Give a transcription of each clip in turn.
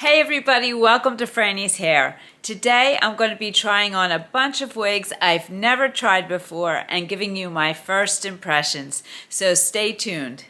Hey everybody, welcome to Frannie's Hair. Today I'm going to be trying on a bunch of wigs I've never tried before and giving you my first impressions, so stay tuned.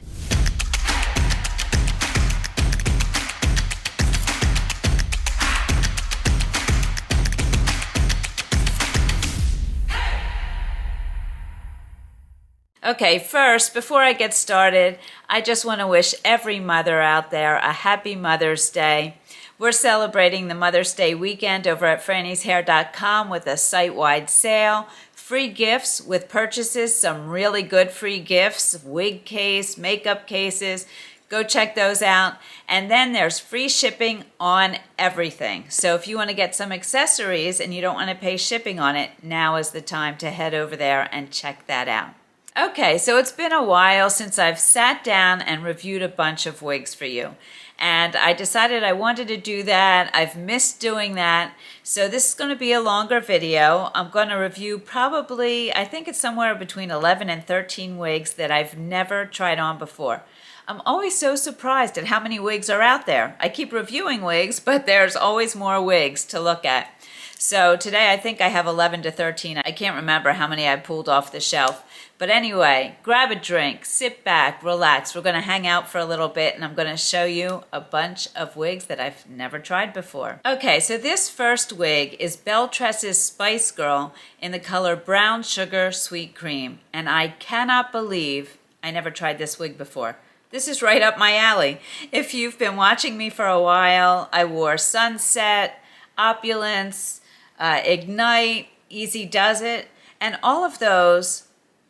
Okay, first, before I get started, I just want to wish every mother out there a happy Mother's Day. We're celebrating the Mother's Day weekend over at frannieshair.com with a site-wide sale, free gifts with purchases, some really good free gifts, wig case, makeup cases. Go check those out. And then there's free shipping on everything. So if you want to get some accessories and you don't want to pay shipping on it, now is the time to head over there and check that out. Okay, so it's been a while since I've sat down and reviewed a bunch of wigs for you. And I decided I wanted to do that. I've missed doing that. So this is going to be a longer video. I'm going to review probably, I think it's somewhere between 11 and 13 wigs that I've never tried on before. I'm always so surprised at how many wigs are out there. I keep reviewing wigs, but there's always more wigs to look at. So today I think I have 11 to 13. I can't remember how many I pulled off the shelf. But anyway, grab a drink, sit back, relax. We're going to hang out for a little bit and I'm going to show you a bunch of wigs that I've never tried before. Okay, so this first wig is Belle Tress's Spice Girl in the color Brown Sugar Sweet Cream. And I cannot believe I never tried this wig before. This is right up my alley. If you've been watching me for a while, I wore Sunset, Opulence, Ignite, Easy Does It, and all of those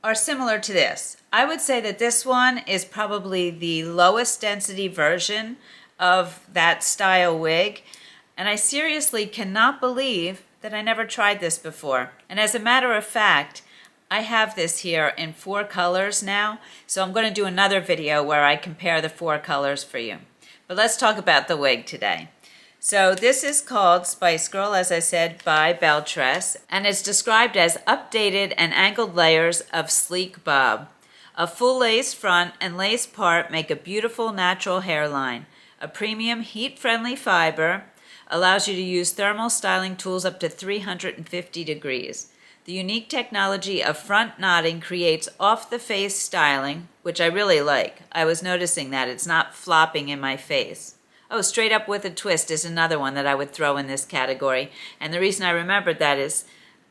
are similar to this. I would say that this one is probably the lowest density version of that style wig, and I seriously cannot believe that I never tried this before. And as a matter of fact, I have this here in 4 colors now, so I'm going to do another video where I compare the 4 colors for you. But let's talk about the wig today. So this is called Spice Girl, as I said, by Belle Tress, and it's described as updated and angled layers of sleek bob. A full lace front and lace part make a beautiful natural hairline. A premium heat-friendly fiber allows you to use thermal styling tools up to 350 degrees. The unique technology of front knotting creates off-the-face styling, which I really like. I was noticing that it's not flopping in my face. Oh, straight up with a twist is another one that I would throw in this category. And the reason I remembered that is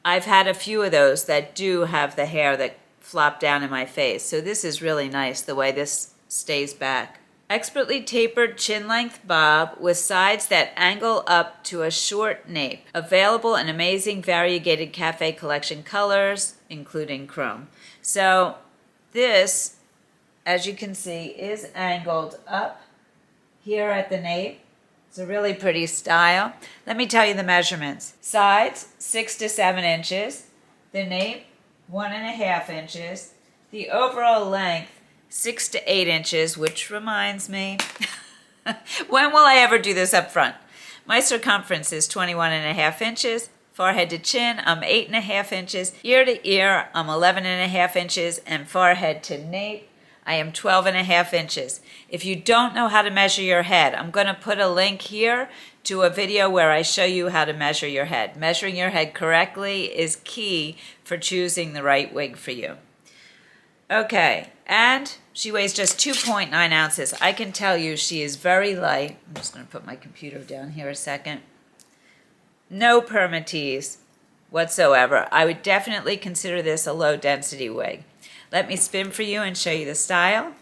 I've had a few of those that do have the hair that flop down in my face. So this is really nice, the way this stays back. Expertly tapered chin-length bob with sides that angle up to a short nape. Available in amazing variegated cafe collection colors, including chrome. So this, as you can see, is angled up here at the nape. It's a really pretty style. Let me tell you the measurements. Sides, 6 to 7 inches. The nape, 1.5 inches. The overall length, 6 to 8 inches, which reminds me, when will I ever do this up front? My circumference is 21.5 inches. Forehead to chin, I'm 8.5 inches. Ear to ear, I'm 11.5 inches. And forehead to nape, I am 12.5 inches. If you don't know how to measure your head, I'm going to put a link here to a video where I show you how to measure your head. Measuring your head correctly is key for choosing the right wig for you. Okay, and she weighs just 2.9 ounces. I can tell you she is very light. I'm just going to put my computer down here a second. No permatease whatsoever. I would definitely consider this a low density wig. Let me spin for you and show you the style.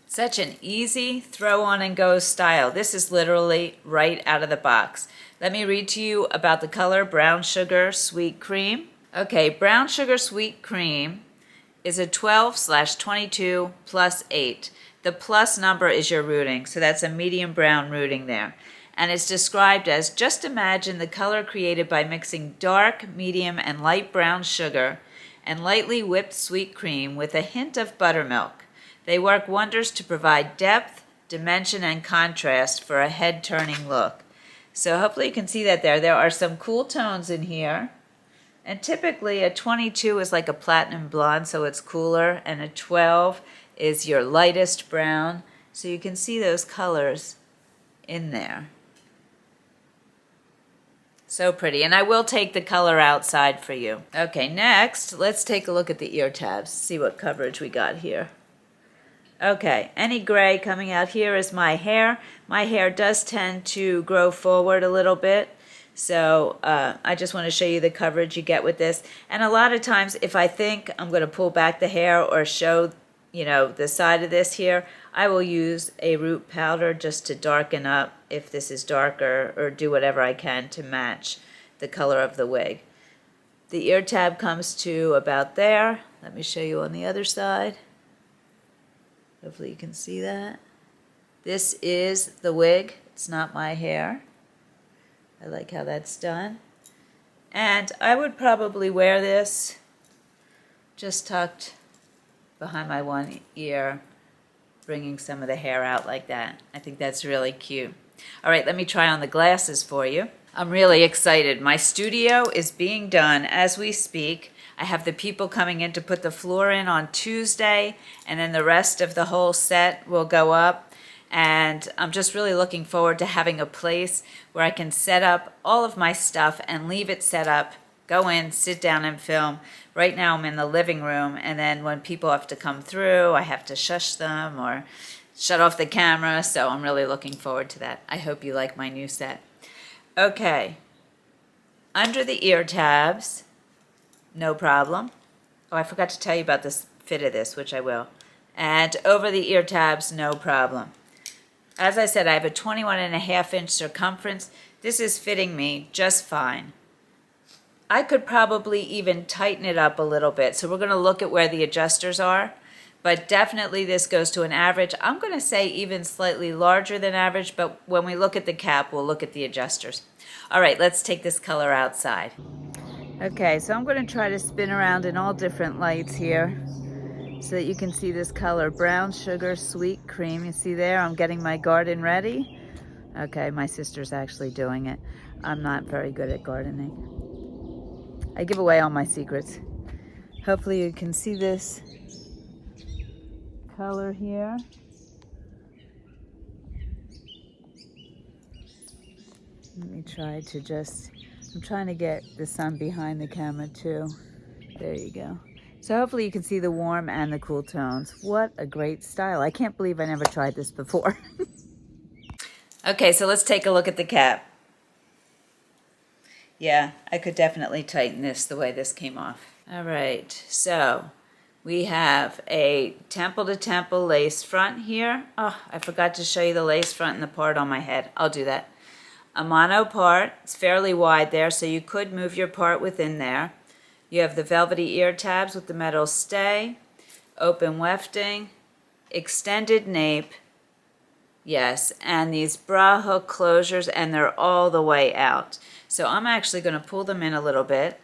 Such an easy throw on and go style. This is literally right out of the box. Let me read to you about the color Brown Sugar Sweet Cream. Okay, Brown Sugar Sweet Cream is a 12/22 plus 8. The plus number is your rooting, so that's a medium brown rooting there. And it's described as, just imagine the color created by mixing dark, medium, and light brown sugar and lightly whipped sweet cream with a hint of buttermilk. They work wonders to provide depth, dimension, and contrast for a head-turning look. So hopefully you can see that there. There are some cool tones in here. And typically a 22 is like a platinum blonde, so it's cooler, and a 12 is your lightest brown. So you can see those colors in there. So pretty. And I will take the color outside for you. Okay, next, let's take a look at the ear tabs, see what coverage we got here. Okay, any gray coming out here is my hair. My hair does tend to grow forward a little bit. So I just want to show you the coverage you get with this. And a lot of times if I think I'm going to pull back the hair or show, you know, the side of this here, I will use a root powder just to darken up if this is darker, or do whatever I can to match the color of the wig. The ear tab comes to about there. Let me show you on the other side. Hopefully you can see that. This is the wig. It's not my hair. I like how that's done. And I would probably wear this just tucked behind my one ear, bringing some of the hair out like that. I think that's really cute. All right, let me try on the glasses for you. I'm really excited. My studio is being done as we speak. I have the people coming in to put the floor in on Tuesday, and then the rest of the whole set will go up. And I'm just really looking forward to having a place where I can set up all of my stuff and leave it set up, go in, sit down and film. Right now I'm in the living room, and then when people have to come through, I have to shush them or shut off the camera, so I'm really looking forward to that. I hope you like my new set. Okay, under the ear tabs, no problem. Oh, I forgot to tell you about this fit of this, which I will. And over the ear tabs, no problem. As I said, I have a 21.5-inch circumference. This is fitting me just fine. I could probably even tighten it up a little bit. So we're going to look at where the adjusters are. But definitely this goes to an average. I'm going to say even slightly larger than average, but when we look at the cap, we'll look at the adjusters. All right, let's take this color outside. Okay, so I'm going to try to spin around in all different lights here, so that you can see this color, brown sugar, sweet cream. You see there, I'm getting my garden ready. Okay, my sister's actually doing it. I'm not very good at gardening. I give away all my secrets. Hopefully you can see this color here. Let me try to just, I'm trying to get the sun behind the camera too. There you go. So hopefully you can see the warm and the cool tones. What a great style. I can't believe I never tried this before. Okay, so let's take a look at the cap. Yeah, I could definitely tighten this the way this came off. All right, so we have a temple to temple lace front here. Oh, I forgot to show you the lace front and the part on my head. I'll do that. A mono part. It's fairly wide there, so you could move your part within there. You have the velvety ear tabs with the metal stay, open wefting, extended nape, yes, and these bra hook closures, and they're all the way out. So I'm actually going to pull them in a little bit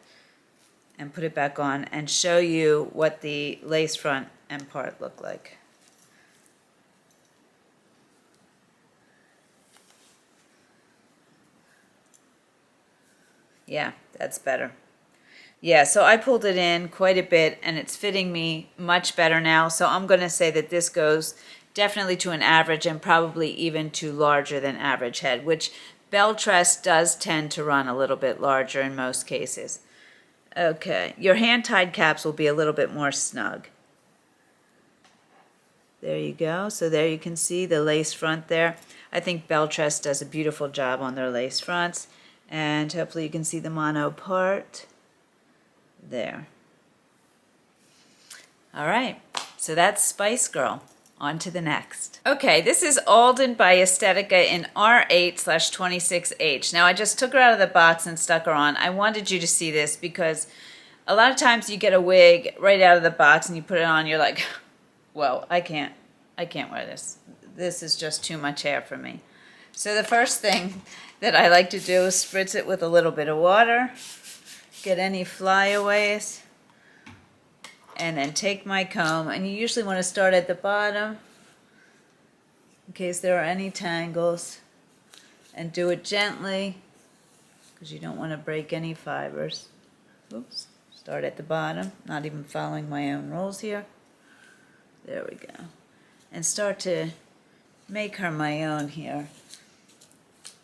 and put it back on and show you what the lace front and part look like. Yeah, that's better. Yeah, so I pulled it in quite a bit, and it's fitting me much better now. So I'm going to say that this goes definitely to an average and probably even to larger than average head, which bell tress does tend to run a little bit larger in most cases. Okay, your hand-tied caps will be a little bit more snug. There you go. So there you can see the lace front there. I think bell tress does a beautiful job on their lace fronts. And hopefully you can see the mono part. There. All right, so that's Spice Girl. On to the next. Okay, this is Alden by Estetica in R8/26H. Now I just took her out of the box and stuck her on. I wanted you to see this because a lot of times you get a wig right out of the box and you put it on, you're like, whoa, I can't wear this. This is just too much hair for me. So the first thing that I like to do is spritz it with a little bit of water. Get any flyaways, and then take my comb, and you usually want to start at the bottom in case there are any tangles, And do it gently because you don't want to break any fibers. Oops, start at the bottom, not even following my own rules here. There we go. And start to make her my own here.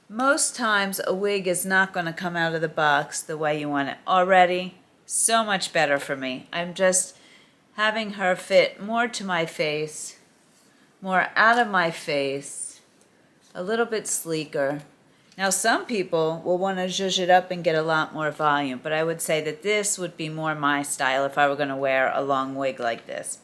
Most times a wig is not going to come out of the box the way you want it. Already, so much better for me. I'm just having her fit more to my face, more out of my face, a little bit sleeker. Now some people will want to zhuzh it up and get a lot more volume, but I would say that this would be more my style if I were going to wear a long wig like this.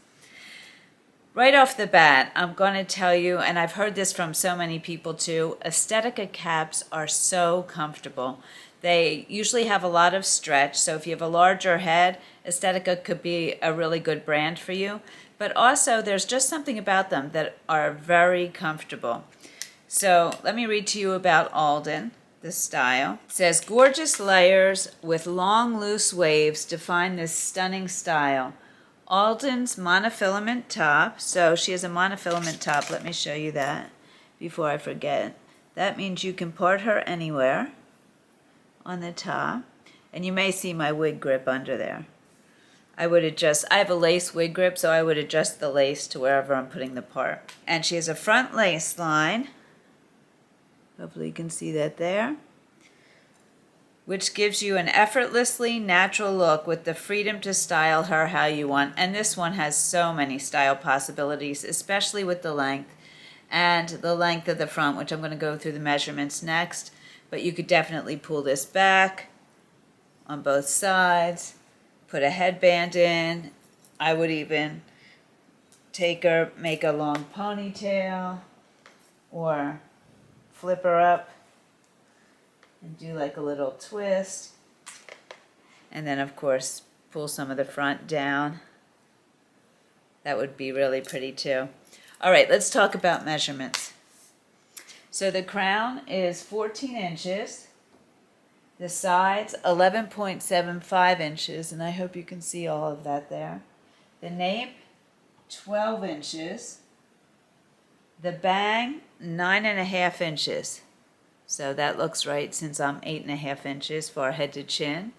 Right off the bat, I'm going to tell you, and I've heard this from so many people too, Aesthetica caps are so comfortable. They usually have a lot of stretch, so if you have a larger head, Aesthetica could be a really good brand for you. But also, there's just something about them that are very comfortable. So let me read to you about Alden, the style. It says, gorgeous layers with long loose waves define this stunning style. Alden's monofilament top. So she has a monofilament top. Let me show you that before I forget. That means you can part her anywhere on the top. And you may see my wig grip under there. I have a lace wig grip, so I would adjust the lace to wherever I'm putting the part. And she has a front lace line. Hopefully you can see that there. Which gives you an effortlessly natural look with the freedom to style her how you want. And this one has so many style possibilities, especially with the length and the length of the front, which I'm going to go through the measurements next. But you could definitely pull this back on both sides, put a headband in. I would even take her, make a long ponytail, or flip her up and do like a little twist. And then, of course, pull some of the front down. That would be really pretty too. All right, let's talk about measurements. So the crown is 14 inches. The sides, 11.75 inches, and I hope you can see all of that there. The nape, 12 inches. The bang, 9.5 inches. So that looks right since I'm 8.5 inches forehead to chin.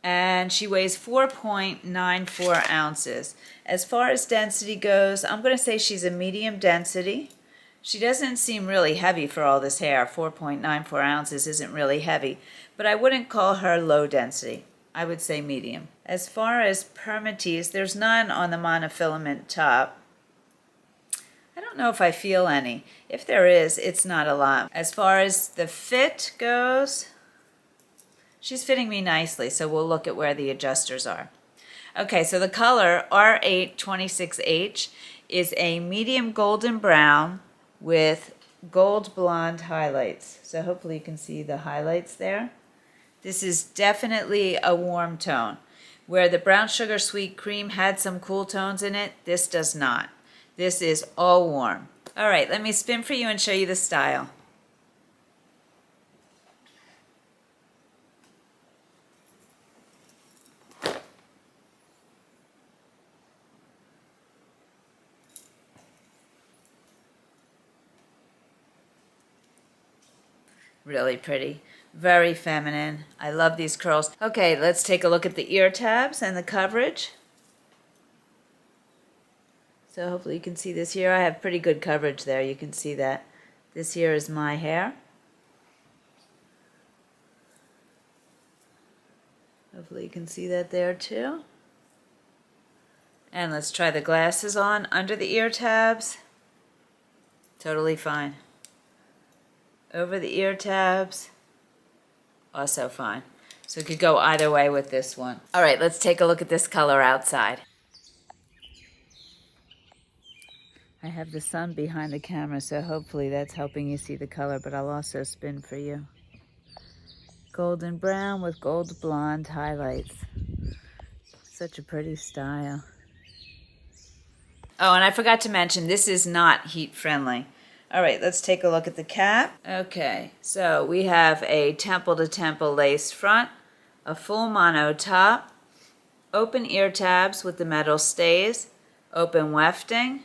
And she weighs 4.94 ounces. As far as density goes, I'm going to say she's a medium density. She doesn't seem really heavy for all this hair. 4.94 ounces isn't really heavy. But I wouldn't call her low density. I would say medium. As far as permatease, there's none on the monofilament top. I don't know if I feel any. If there is, it's not a lot. As far as the fit goes, she's fitting me nicely, so we'll look at where the adjusters are. Okay, so the color R826H is a medium golden brown with gold blonde highlights. So hopefully you can see the highlights there. This is definitely a warm tone. Where the brown sugar sweet cream had some cool tones in it, this does not. This is all warm. All right, let me spin for you and show you the style. Really pretty. Very feminine. I love these curls. Okay, let's take a look at the ear tabs and the coverage. So hopefully you can see this here. I have pretty good coverage there. You can see that. This here is my hair. Hopefully you can see that there too. And let's try the glasses on under the ear tabs. Totally fine. Over the ear tabs. Also fine. So it could go either way with this one. All right, let's take a look at this color outside. I have the sun behind the camera, so hopefully that's helping you see the color, but I'll also spin for you. Golden brown with gold blonde highlights. Such a pretty style. Oh, and I forgot to mention, this is not heat friendly. All right, let's take a look at the cap. Okay, so we have a temple-to-temple lace front, a full mono top, open ear tabs with the metal stays, open wefting,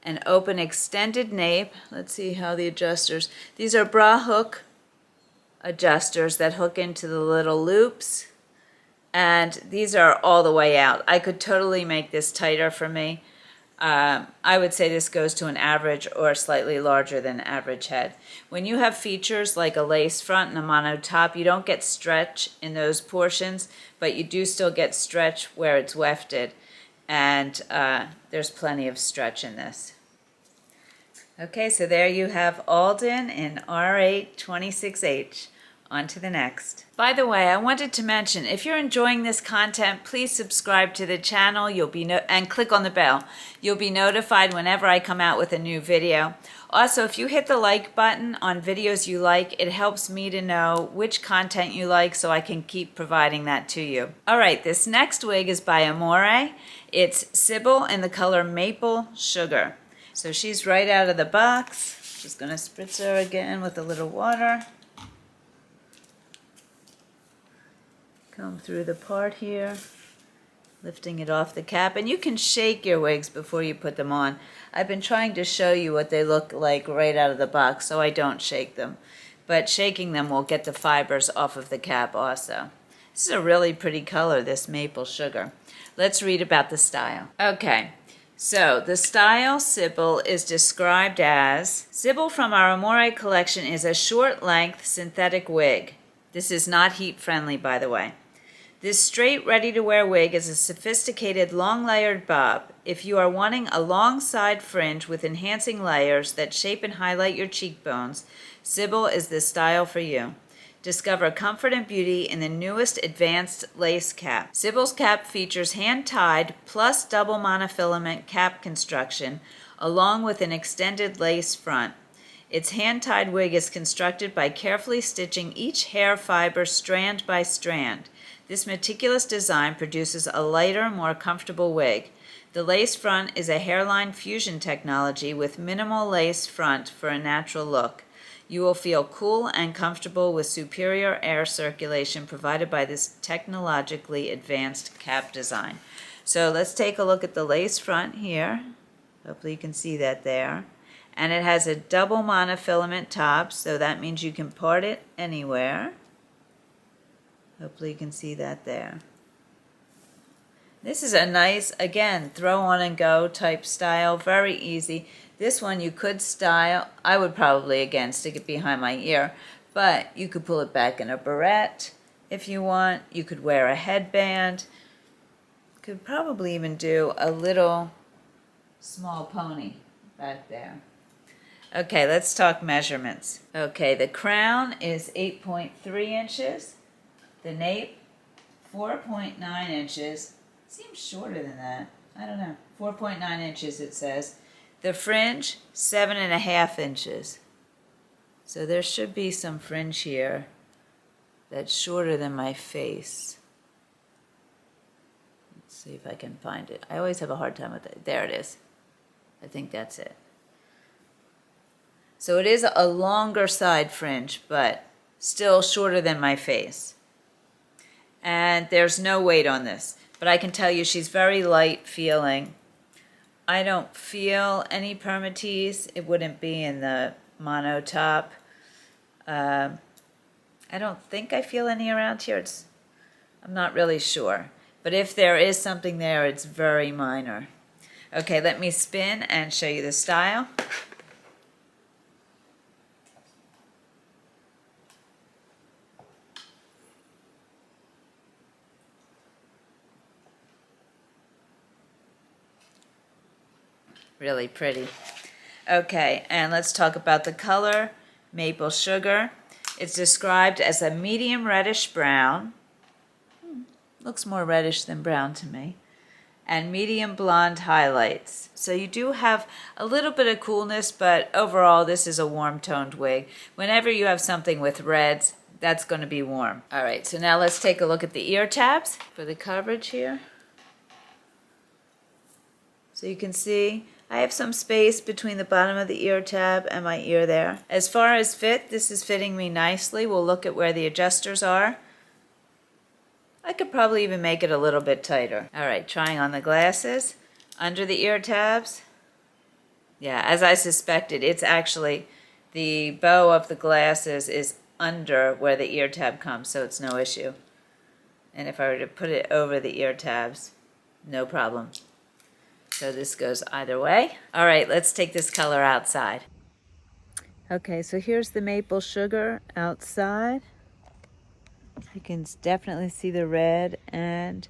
an open extended nape. Let's see how the adjusters, these are bra hook adjusters that hook into the little loops, and these are all the way out. I could totally make this tighter for me. I would say this goes to an average or slightly larger than average head. When you have features like a lace front and a mono top, you don't get stretch in those portions, but you do still get stretch where it's wefted, and there's plenty of stretch in this. Okay, so there you have Alden in R8 26H. On to the next. By the way, I wanted to mention, if you're enjoying this content, please subscribe to the channel. And click on the bell. You'll be notified whenever I come out with a new video. Also, if you hit the like button on videos you like, it helps me to know which content you like so I can keep providing that to you. All right, this next wig is by Amore. It's Sybil in the color Maple Sugar. So she's right out of the box. Just gonna spritz her again with a little water. Come through the part here, lifting it off the cap. And you can shake your wigs before you put them on. I've been trying to show you what they look like right out of the box, so I don't shake them. But shaking them will get the fibers off of the cap also. This is a really pretty color, this Maple Sugar. Let's read about the style. Okay, so the style Sybil is described as, Sybil from our Amore collection is a short length synthetic wig. This is not heat friendly, by the way. This straight, ready-to-wear wig is a sophisticated, long-layered bob. If you are wanting a long side fringe with enhancing layers that shape and highlight your cheekbones, Sybil is the style for you. Discover comfort and beauty in the newest advanced lace cap. Sybil's cap features hand-tied plus double monofilament cap construction, along with an extended lace front. Its hand-tied wig is constructed by carefully stitching each hair fiber strand by strand. This meticulous design produces a lighter, more comfortable wig. The lace front is a hairline fusion technology with minimal lace front for a natural look. You will feel cool and comfortable with superior air circulation provided by this technologically advanced cap design. So let's take a look at the lace front here. Hopefully you can see that there. And it has a double monofilament top, so that means you can part it anywhere. Hopefully you can see that there. This is a nice, again, throw on and go type style, very easy. This one you could style, I would probably, again, stick it behind my ear, but you could pull it back in a barrette if you want. You could wear a headband. Could probably even do a little small pony back there. Okay, let's talk measurements. Okay, the crown is 8.3 inches. The nape, 4.9 inches. Seems shorter than that. I don't know. 4.9 inches it says. The fringe, 7.5 inches. So there should be some fringe here that's shorter than my face. Let's see if I can find it. I always have a hard time with it. There it is. I think that's it. So it is a longer side fringe, but still shorter than my face. And there's no weight on this, but I can tell you she's very light feeling. I don't feel any permatease. It wouldn't be in the mono top. I don't think I feel any around here. I'm not really sure. But if there is something there, it's very minor. Okay, let me spin and show you the style. Really pretty. Okay, and let's talk about the color, Maple Sugar. It's described as a medium reddish brown. Looks more reddish than brown to me. And medium blonde highlights. So you do have a little bit of coolness, but overall this is a warm toned wig. Whenever you have something with reds, that's going to be warm. All right, so now let's take a look at the ear tabs for the coverage here. So you can see I have some space between the bottom of the ear tab and my ear there. As far as fit, this is fitting me nicely. We'll look at where the adjusters are. I could probably even make it a little bit tighter. All right, trying on the glasses. Under the ear tabs. Yeah, as I suspected, it's actually the bow of the glasses is under where the ear tab comes, so it's no issue. And if I were to put it over the ear tabs, no problem. So this goes either way. All right, let's take this color outside. Okay, so here's the maple sugar outside. You can definitely see the red and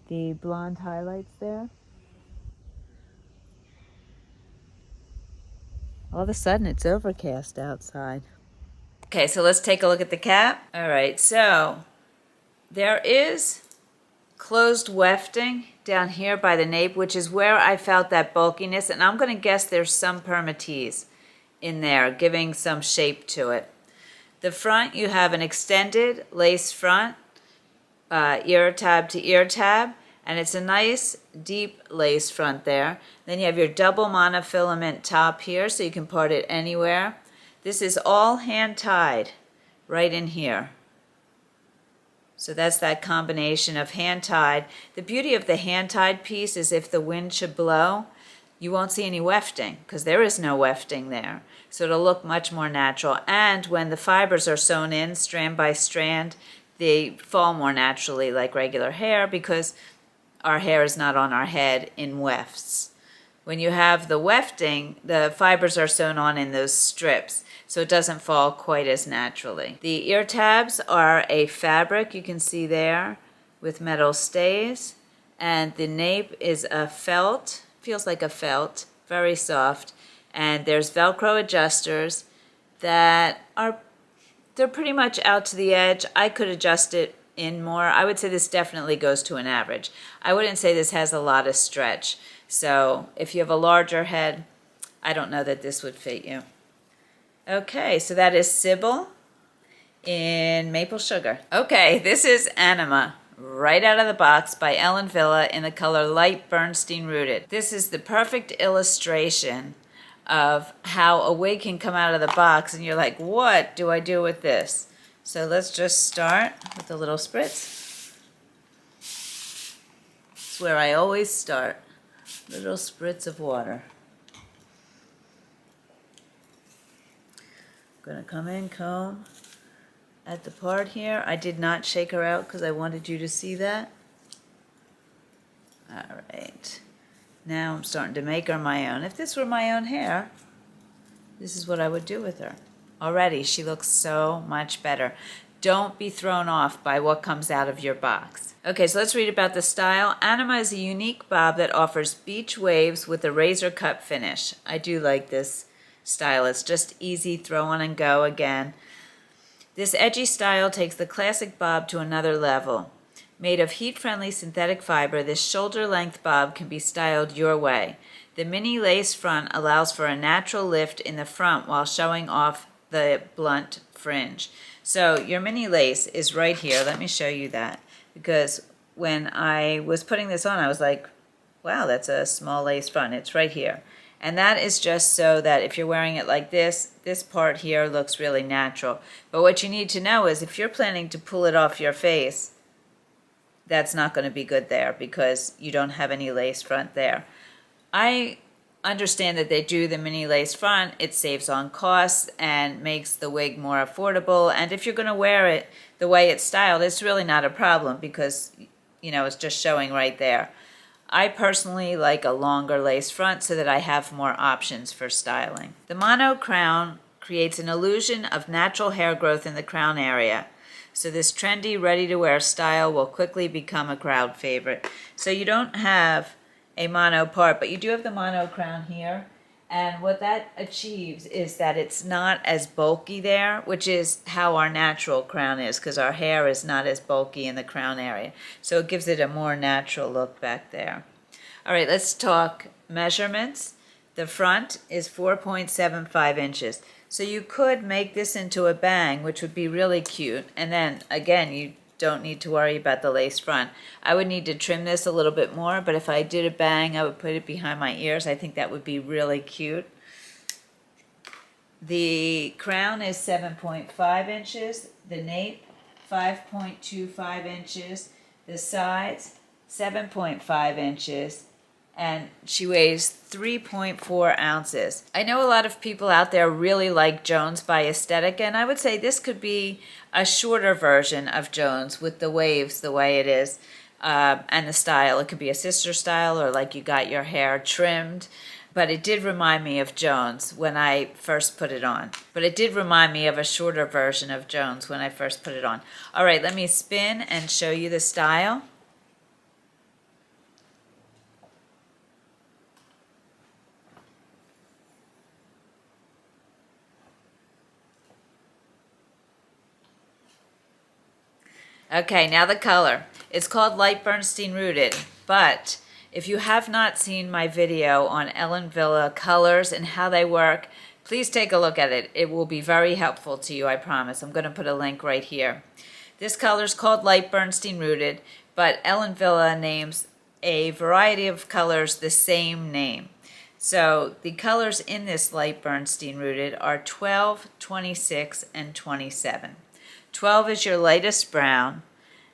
the blonde highlights there. All of a sudden, it's overcast outside. Okay, so let's take a look at the cap. All right, so there is closed wefting down here by the nape, which is where I felt that bulkiness, and I'm going to guess there's some permatease in there, giving some shape to it. The front, you have an extended lace front, ear tab to ear tab, and it's a nice deep lace front there. Then you have your double monofilament top here, so you can part it anywhere. This is all hand tied right in here. So that's that combination of hand tied. The beauty of the hand tied piece is if the wind should blow, you won't see any wefting because there is no wefting there. So it'll look much more natural. And when the fibers are sewn in strand by strand, they fall more naturally like regular hair because our hair is not on our head in wefts. When you have the wefting, the fibers are sewn on in those strips, so it doesn't fall quite as naturally. The ear tabs are a fabric, you can see there, with metal stays, and the nape is a felt, feels like a felt, very soft, and there's Velcro adjusters that they're pretty much out to the edge. I could adjust it in more. I would say this definitely goes to an average. I wouldn't say this has a lot of stretch. So if you have a larger head, I don't know that this would fit you. Okay, so that is Sybil in maple sugar. Okay, this is Anima, right out of the box by Ellen Villa in the color light Bernstein Rooted. This is the perfect illustration of how a wig can come out of the box and you're like, what do I do with this? So let's just start with a little spritz. It's where I always start. Little spritz of water. I'm gonna come in, comb at the part here. I did not shake her out because I wanted you to see that. All right. Now I'm starting to make her my own. If this were my own hair, this is what I would do with her. Already, she looks so much better. Don't be thrown off by what comes out of your box. Okay, so let's read about the style. Anima is a unique bob that offers beach waves with a razor cut finish. I do like this style. It's just easy, throw on and go again. This edgy style takes the classic bob to another level. Made of heat-friendly synthetic fiber, this shoulder-length bob can be styled your way. The mini lace front allows for a natural lift in the front while showing off the blunt fringe. So your mini lace is right here. Let me show you that, because when I was putting this on, I was like, wow, that's a small lace front. It's right here. And that is just so that if you're wearing it like this, this part here looks really natural. But what you need to know is if you're planning to pull it off your face, that's not going to be good there because you don't have any lace front there. I understand that they do the mini lace front. It saves on costs and makes the wig more affordable. And if you're going to wear it the way it's styled, it's really not a problem because, you know, it's just showing right there. I personally like a longer lace front so that I have more options for styling. The mono crown creates an illusion of natural hair growth in the crown area. So this trendy, ready-to-wear style will quickly become a crowd favorite. So you don't have a mono part, but you do have the mono crown here. And what that achieves is that it's not as bulky there, which is how our natural crown is, because our hair is not as bulky in the crown area. So it gives it a more natural look back there. All right, let's talk measurements. The front is 4.75 inches. So you could make this into a bang, which would be really cute. And then, again, you don't need to worry about the lace front. I would need to trim this a little bit more, but if I did a bang, I would put it behind my ears. I think that would be really cute. The crown is 7.5 inches. The nape, 5.25 inches. The sides, 7.5 inches. and she weighs 3.4 ounces. I know a lot of people out there really like Jones by aesthetic, and I would say this could be a shorter version of Jones with the waves the way it is, and the style. It could be a sister style or like you got your hair trimmed. But it did remind me of Jones when I first put it on. But it did remind me of a shorter version of Jones when I first put it on. All right, let me spin and show you the style. Okay, now the color. It's called Light Bernstein Rooted, but if you have not seen my video on Ellen Villa colors and how they work, please take a look at it. It will be very helpful to you, I promise. I'm going to put a link right here. This color is called Light Bernstein Rooted, but Ellen Villa names a variety of colors the same name. So the colors in this Light Bernstein Rooted are 12, 26, and 27. 12 is your lightest brown,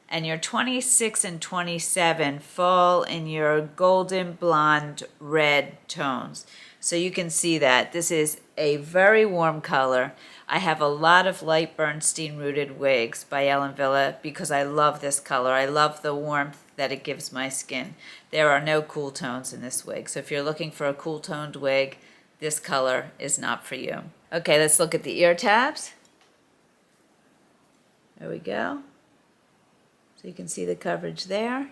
and your 26 and 27 fall in your golden blonde red tones. So you can see that this is a very warm color. I have a lot of Light Bernstein Rooted wigs by Ellen Villa because I love this color. I love the warmth that it gives my skin. There are no cool tones in this wig, so if you're looking for a cool toned wig, this color is not for you. Okay, let's look at the ear tabs. There we go. So you can see the coverage there.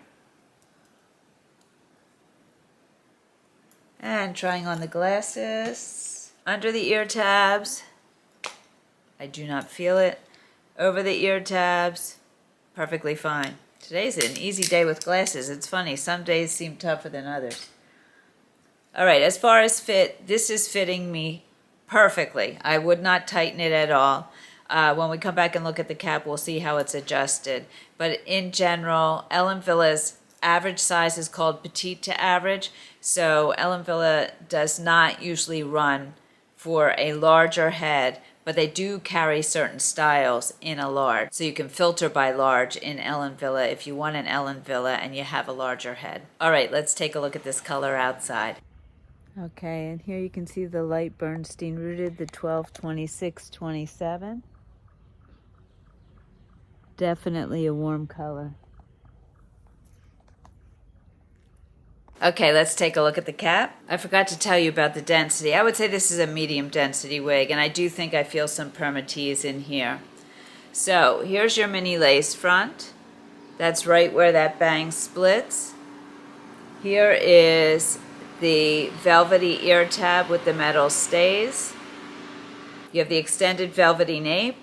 And trying on the glasses. Under the ear tabs, I do not feel it. Over the ear tabs, perfectly fine. Today's an easy day with glasses. It's funny, some days seem tougher than others. All right, as far as fit, this is fitting me perfectly. I would not tighten it at all. When we come back and look at the cap, we'll see how it's adjusted. But in general, Ellen Villa's average size is called petite to average. So Ellen Villa does not usually run for a larger head, but they do carry certain styles in a large. So you can filter by large in Ellen Villa if you want an Ellen Villa and you have a larger head. All right, let's take a look at this color outside. Okay, and here you can see the Light Bernstein Rooted, the 12, 26, 27. Definitely a warm color. Okay, let's take a look at the cap. I forgot to tell you about the density. I would say this is a medium density wig, and I do think I feel some permatease in here. So here's your mini lace front. That's right where that bang splits. Here is the velvety ear tab with the metal stays. You have the extended velvety nape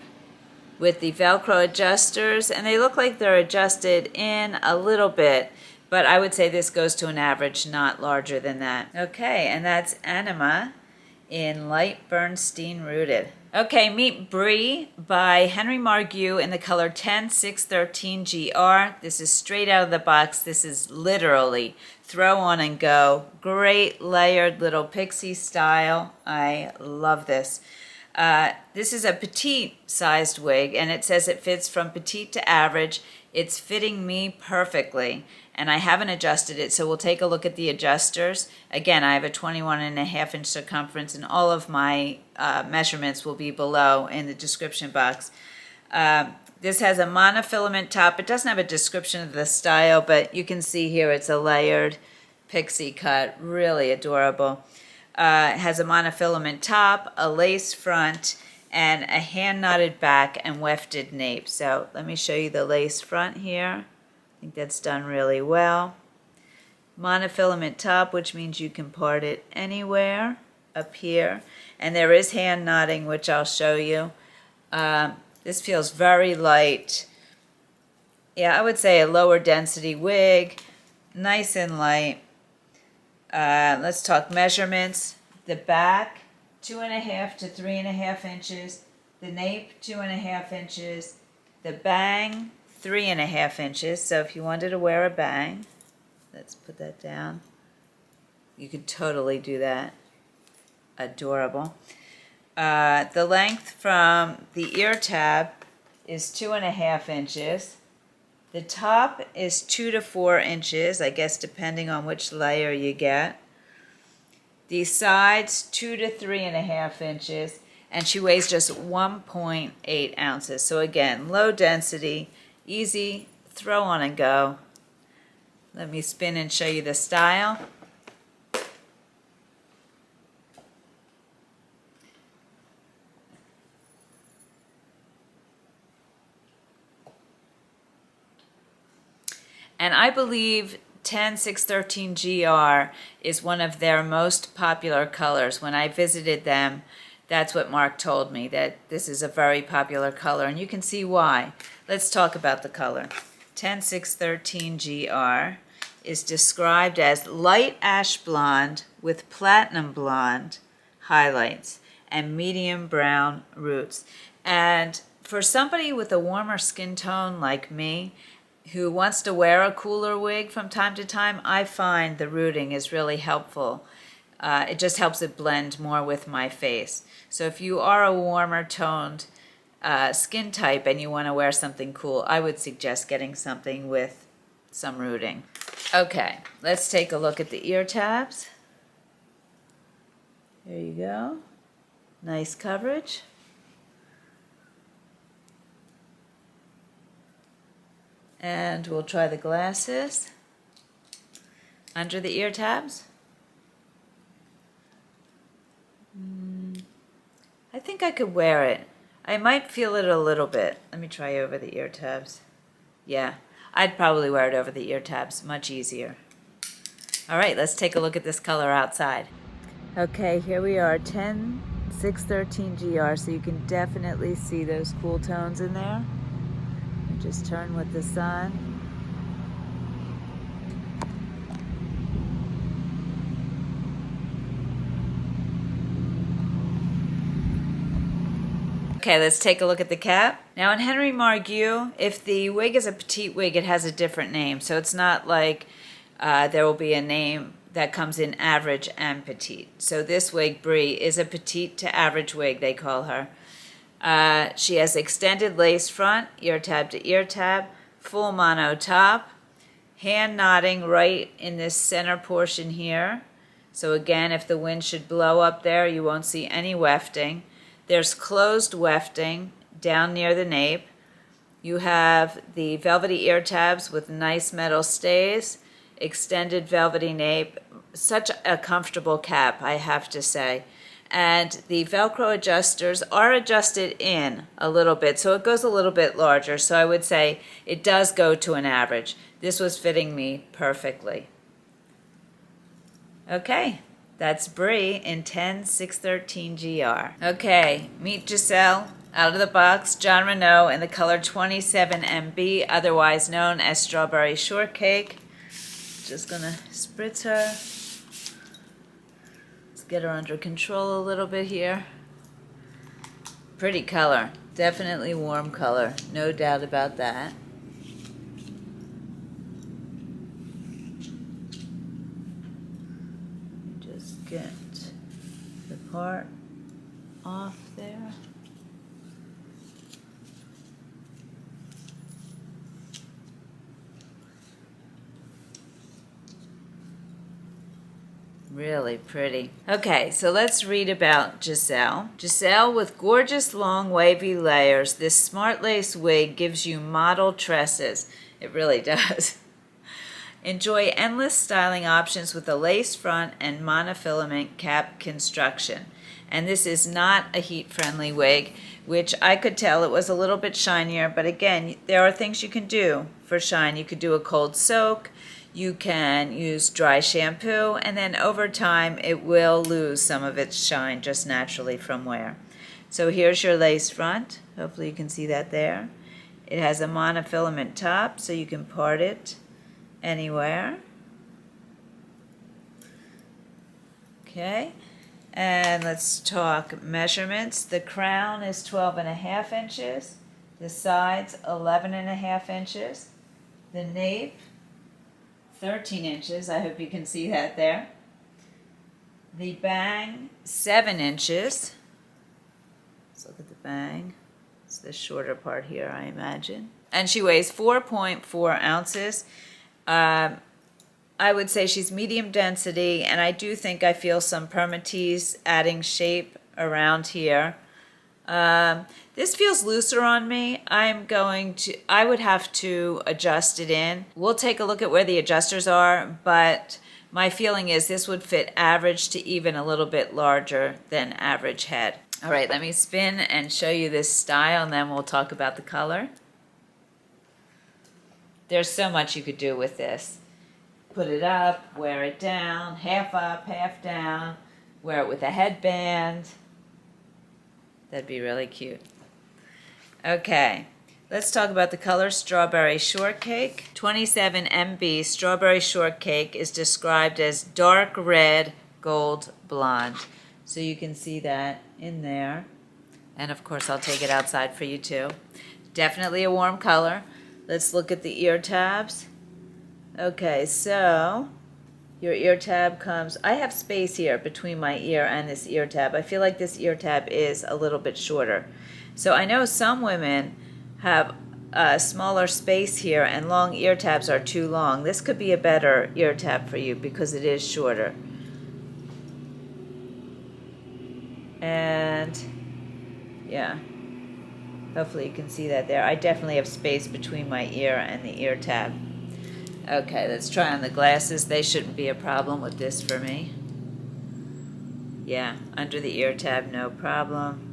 with the Velcro adjusters, and they look like they're adjusted in a little bit, but I would say this goes to an average, not larger than that. Okay, and that's Anima in Light Bernstein Rooted. Okay, meet Brie by Henry Margue in the color 10613GR. This is straight out of the box. This is literally throw on and go. Great layered little pixie style. I love this. This is a petite sized wig, and it says it fits from petite to average. It's fitting me perfectly, and I haven't adjusted it, so we'll take a look at the adjusters. Again, I have a 21.5 inch circumference, and all of my measurements will be below in the description box. This has a monofilament top. It doesn't have a description of the style, but you can see here it's a layered pixie cut, really adorable. It has a monofilament top, a lace front, and a hand-knotted back and wefted nape. So let me show you the lace front here. I think that's done really well. Monofilament top, which means you can part it anywhere up here. And there is hand knotting, which I'll show you. This feels very light. Yeah, I would say a lower density wig, nice and light. Let's talk measurements. The back, 2.5 to 3.5 inches. The nape, 2.5 inches. The bang, 3.5 inches. So if you wanted to wear a bang, let's put that down. You could totally do that. Adorable. The length from the ear tab is 2.5 inches. The top is 2 to 4 inches, I guess depending on which layer you get. The sides, 2 to 3.5 inches, and she weighs just 1.8 ounces. So again, low density, easy, throw on and go. Let me spin and show you the style. And I believe 10613 GR is one of their most popular colors. When I visited them, that's what Mark told me, that this is a very popular color, and you can see why. Let's talk about the color. 10613 GR is described as light ash blonde with platinum blonde highlights and medium brown roots. And for somebody with a warmer skin tone like me, who wants to wear a cooler wig from time to time, I find the rooting is really helpful. It just helps it blend more with my face. So if you are a warmer toned skin type and you want to wear something cool, I would suggest getting something with some rooting. Okay, let's take a look at the ear tabs. There you go. Nice coverage. And we'll try the glasses under the ear tabs. I think I could wear it. I might feel it a little bit. Let me try over the ear tabs. Yeah, I'd probably wear it over the ear tabs. Much easier. All right, let's take a look at this color outside. Okay, here we are, 10613 GR, so you can definitely see those cool tones in there. Just turn with the sun. Okay, let's take a look at the cap. Now in Henry Margue, if the wig is a petite wig, it has a different name. So it's not like there will be a name that comes in average and petite. So this wig, Brie, is a petite to average wig, they call her. She has extended lace front, ear tab to ear tab, full mono top, hand knotting right in this center portion here. So again, if the wind should blow up there, you won't see any wefting. There's closed wefting down near the nape. You have the velvety ear tabs with nice metal stays, extended velvety nape. Such a comfortable cap, I have to say. And the Velcro adjusters are adjusted in a little bit, so it goes a little bit larger. So I would say it does go to an average. This was fitting me perfectly. Okay, that's Brie in 10613 GR. Okay, meet Gisele out of the box, John Renault in the color 27MB, otherwise known as Strawberry Shortcake. Just gonna spritz her. Get her under control a little bit here. Pretty color, definitely warm color, no doubt about that. Just get the part off there. Really pretty. Okay, so let's read about Gisele. Gisele with gorgeous long wavy layers. This smart lace wig gives you model tresses. It really does. Enjoy endless styling options with a lace front and monofilament cap construction. And this is not a heat-friendly wig, which I could tell it was a little bit shinier, but again, there are things you can do for shine. You could do a cold soak. You can use dry shampoo, and then over time it will lose some of its shine just naturally from wear. So here's your lace front. Hopefully you can see that there. It has a monofilament top, so you can part it anywhere. Okay, and let's talk measurements. The crown is 12.5 inches. The sides, 11.5 inches. The nape, 13 inches. I hope you can see that there. The bang, 7 inches. Let's look at the bang. It's the shorter part here, I imagine. and she weighs 4.4 ounces. I would say she's medium density, and I do think I feel some permatease adding shape around here. This feels looser on me. I would have to adjust it in. We'll take a look at where the adjusters are, but my feeling is this would fit average to even a little bit larger than average head. All right, let me spin and show you this style, and then we'll talk about the color. There's so much you could do with this. Put it up, wear it down, half up, half down, wear it with a headband. That'd be really cute. Okay, let's talk about the color Strawberry Shortcake. 27 MB Strawberry Shortcake is described as dark red, gold blonde. So you can see that in there. And of course, I'll take it outside for you too. Definitely a warm color. Let's look at the ear tabs. Okay, so your ear tab comes, I have space here between my ear and this ear tab. I feel like this ear tab is a little bit shorter. So I know some women have a smaller space here and long ear tabs are too long. This could be a better ear tab for you because it is shorter. And yeah, hopefully you can see that there. I definitely have space between my ear and the ear tab. Okay, let's try on the glasses. They shouldn't be a problem with this for me. Yeah, under the ear tab, no problem.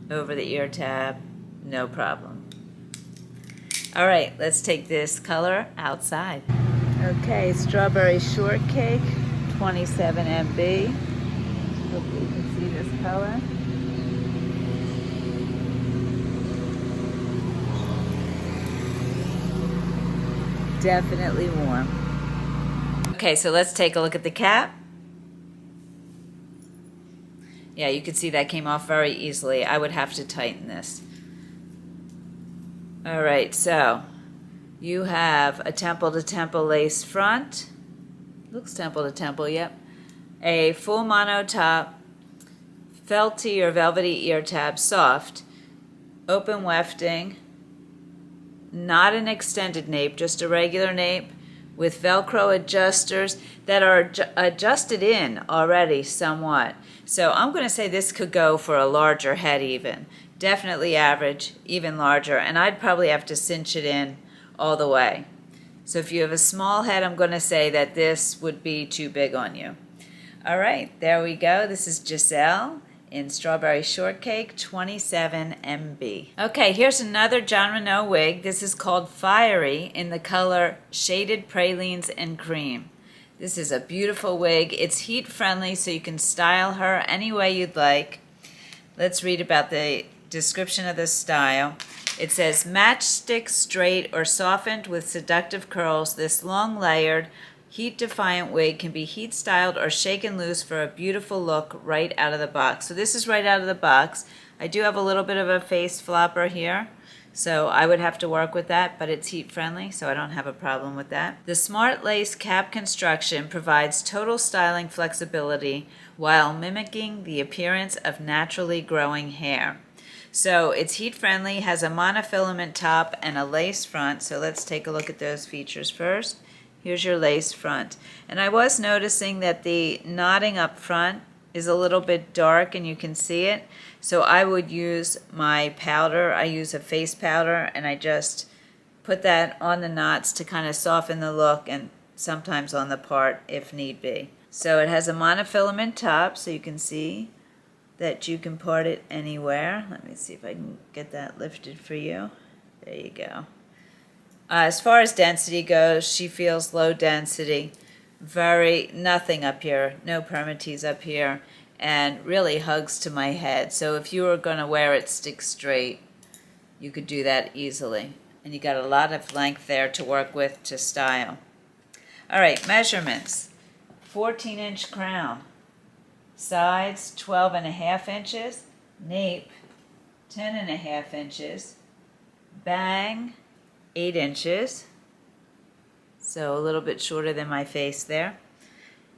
Over the ear tab, no problem. All right, let's take this color outside. Okay, Strawberry Shortcake, 27 MB. Hopefully you can see this color. Definitely warm. Okay, so let's take a look at the cap. Yeah, you can see that came off very easily. I would have to tighten this. All right, so you have a temple-to-temple lace front. Looks temple-to-temple, yep. A full mono top, felty or velvety ear tab, soft, open wefting, not an extended nape, just a regular nape with Velcro adjusters that are adjusted in already somewhat. So I'm going to say this could go for a larger head even. Definitely average, even larger, and I'd probably have to cinch it in all the way. So if you have a small head, I'm going to say that this would be too big on you. All right, there we go. This is Gisele in Strawberry Shortcake, 27 MB. Okay, here's another John Renault wig. This is called Fiery in the color Shaded Pralines and Cream. This is a beautiful wig. It's heat friendly, so you can style her any way you'd like. Let's read about the description of this style. It says, matchstick straight or softened with seductive curls, this long layered, heat-defiant wig can be heat-styled or shaken loose for a beautiful look right out of the box. So this is right out of the box. I do have a little bit of a face flopper here, so I would have to work with that, but it's heat-friendly, so I don't have a problem with that. The smart lace cap construction provides total styling flexibility while mimicking the appearance of naturally growing hair. So it's heat-friendly, has a monofilament top and a lace front, so let's take a look at those features first. Here's your lace front. And I was noticing that the knotting up front is a little bit dark and you can see it. So I would use my powder. I use a face powder and I just put that on the knots to kind of soften the look and sometimes on the part if need be. So it has a monofilament top so you can see that you can part it anywhere. Let me see if I can get that lifted for you. There you go. As far as density goes, she feels low density, nothing up here, no permatease up here, and really hugs to my head. So if you were going to wear it stick straight, you could do that easily. And you got a lot of length there to work with to style. All right, measurements. 14-inch crown, sides 12.5 inches, nape 10.5 inches, bang 8 inches, so a little bit shorter than my face there.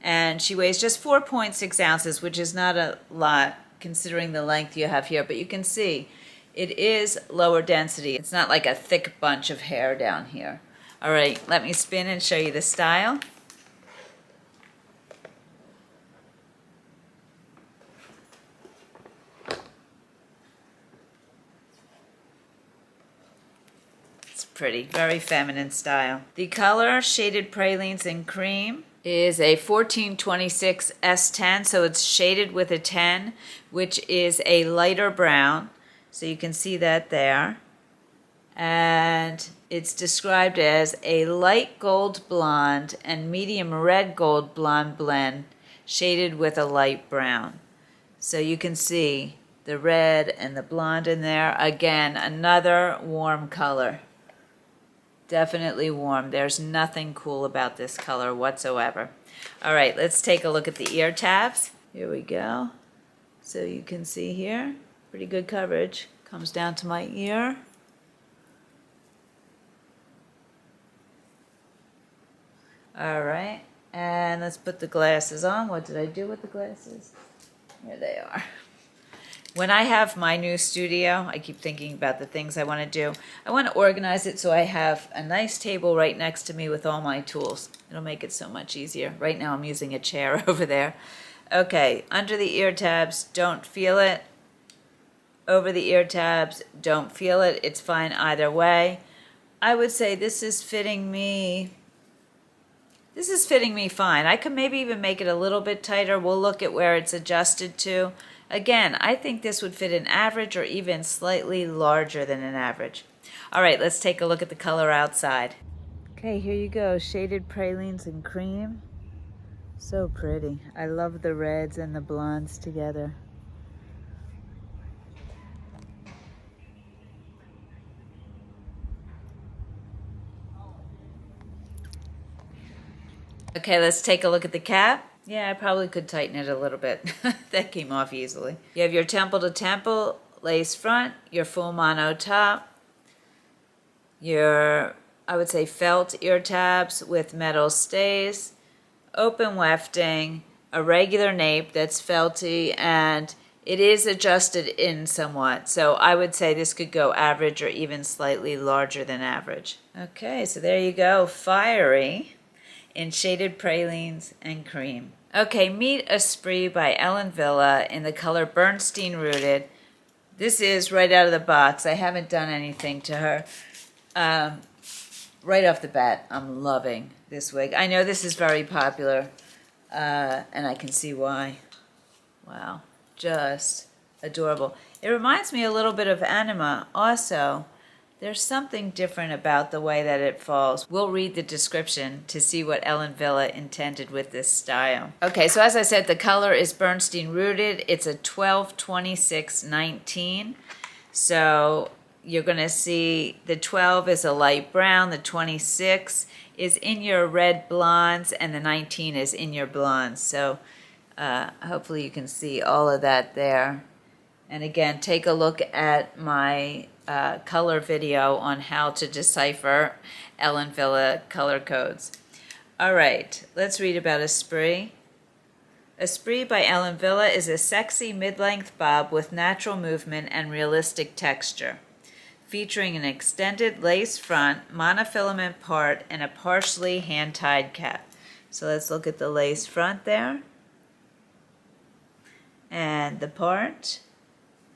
And she weighs just 4.6 ounces, which is not a lot considering the length you have here, but you can see It is lower density. It's not like a thick bunch of hair down here. All right, let me spin and show you the style. It's pretty, very feminine style. The color, shaded pralines in cream, is a 1426 S10, so it's shaded with a 10, which is a lighter brown. So you can see that there. And it's described as a light gold blonde and medium red gold blonde blend shaded with a light brown. So you can see the red and the blonde in there. Again, another warm color. Definitely warm. There's nothing cool about this color whatsoever. All right, let's take a look at the ear tabs. Here we go. So you can see here, pretty good coverage. Comes down to my ear. All right, and let's put the glasses on. What did I do with the glasses? Here they are. When I have my new studio, I keep thinking about the things I want to do. I want to organize it so I have a nice table right next to me with all my tools. It'll make it so much easier. Right now I'm using a chair over there. Okay, under the ear tabs, don't feel it. Over the ear tabs, don't feel it. It's fine either way. I would say this is fitting me. This is fitting me fine. I could maybe even make it a little bit tighter. We'll look at where it's adjusted to. Again, I think this would fit an average or even slightly larger than an average. All right, let's take a look at the color outside. Okay, here you go. Shaded pralines in cream. So pretty. I love the reds and the blondes together. Okay, let's take a look at the cap. Yeah, I probably could tighten it a little bit. That came off easily. You have your temple to temple lace front, your full mono top, your, I would say, felt ear tabs with metal stays, open wefting, a regular nape that's felty, and it is adjusted in somewhat. So I would say this could go average or even slightly larger than average. Okay, so there you go, fiery in shaded pralines and cream. Okay, meet Esprit by Ellen Villa in the color Bernstein Rooted. This is right out of the box. I haven't done anything to her. Right off the bat, I'm loving this wig. I know this is very popular, and I can see why. Wow, just adorable. It reminds me a little bit of Anima also. There's something different about the way that it falls. We'll read the description to see what Ellen Villa intended with this style. Okay, so as I said, the color is Bernstein Rooted. It's a 12-26-19. So you're going to see the 12 is a light brown, the 26 is in your red blondes, and the 19 is in your blondes. So hopefully you can see all of that there. And again, take a look at my color video on how to decipher Ellen Villa color codes. All right, let's read about Esprit. Esprit by Ellen Villa is a sexy mid-length bob with natural movement and realistic texture, featuring an extended lace front, monofilament part, and a partially hand-tied cap. So let's look at the lace front there, and the part.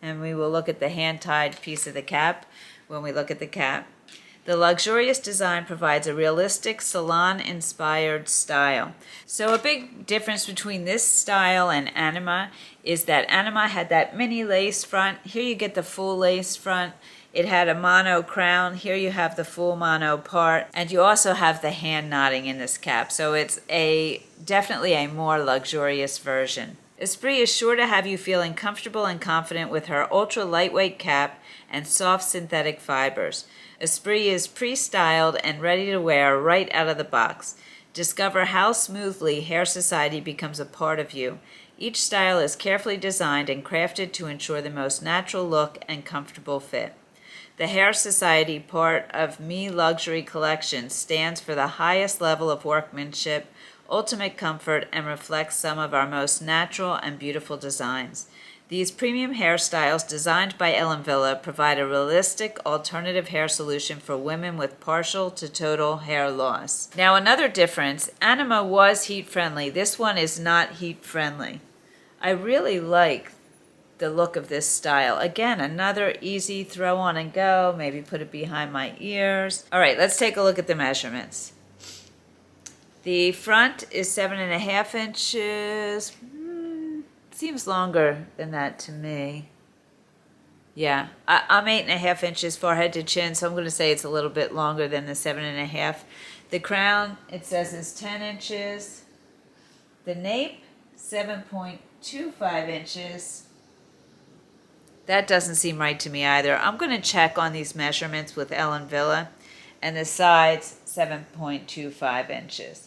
And we will look at the hand-tied piece of the cap when we look at the cap. The luxurious design provides a realistic salon-inspired style. So a big difference between this style and Anima is that Anima had that mini lace front. Here you get the full lace front. It had a mono crown. Here you have the full mono part. And you also have the hand knotting in this cap. So it's definitely a more luxurious version. Esprit is sure to have you feeling comfortable and confident with her ultra lightweight cap and soft synthetic fibers. Esprit is pre-styled and ready to wear right out of the box. Discover how smoothly Hair Society becomes a part of you. Each style is carefully designed and crafted to ensure the most natural look and comfortable fit. The Hair Society part of Me Luxury Collection stands for the highest level of workmanship, ultimate comfort, and reflects some of our most natural and beautiful designs. These premium hairstyles designed by Ellen Villa provide a realistic alternative hair solution for women with partial to total hair loss. Now another difference, Anima was heat friendly. This one is not heat friendly. I really like the look of this style. Again, another easy throw on and go, maybe put it behind my ears. All right, let's take a look at the measurements. The front is 7.5 inches. Seems longer than that to me. Yeah, I'm 8.5 inches forehead to chin, so I'm going to say it's a little bit longer than the 7.5. The crown, it says, is 10 inches. The nape, 7.25 inches. That doesn't seem right to me either. I'm going to check on these measurements with Ellen Villa. And the sides, 7.25 inches.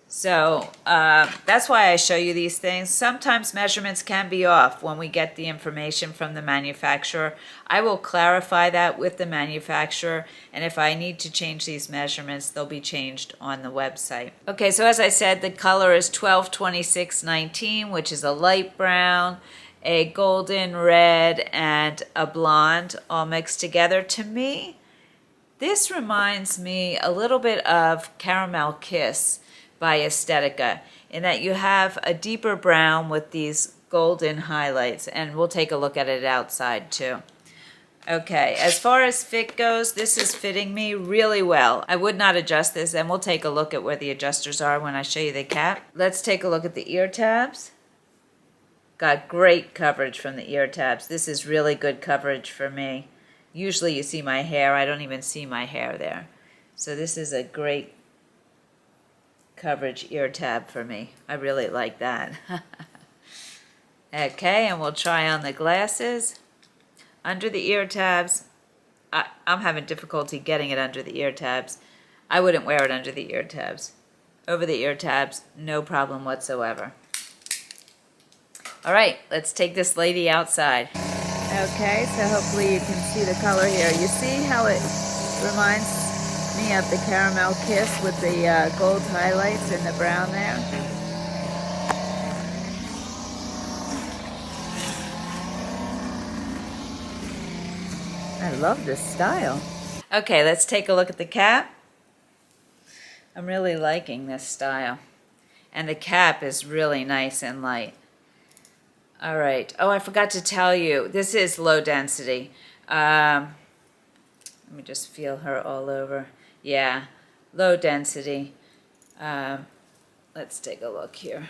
So that's why I show you these things. Sometimes measurements can be off when we get the information from the manufacturer. I will clarify that with the manufacturer, and if I need to change these measurements, they'll be changed on the website. Okay, so as I said, the color is 122619, which is a light brown, a golden red, and a blonde all mixed together. To me, this reminds me a little bit of Caramel Kiss by Estetica, in that you have a deeper brown with these golden highlights, and we'll take a look at it outside too. Okay, as far as fit goes, this is fitting me really well. I would not adjust this, and we'll take a look at where the adjusters are when I show you the cap. Let's take a look at the ear tabs. Got great coverage from the ear tabs. This is really good coverage for me. Usually you see my hair. I don't even see my hair there. So this is a great coverage ear tab for me. I really like that. Okay, and we'll try on the glasses. Under the ear tabs, I'm having difficulty getting it under the ear tabs. I wouldn't wear it under the ear tabs. Over the ear tabs, no problem whatsoever. All right, let's take this lady outside. Okay, so hopefully you can see the color here. You see how it reminds me of the Caramel Kiss with the gold highlights and the brown there? I love this style. Okay, let's take a look at the cap. I'm really liking this style. And the cap is really nice and light. All right. Oh, I forgot to tell you, this is low density. Let me just feel her all over. Yeah, low density. Let's take a look here.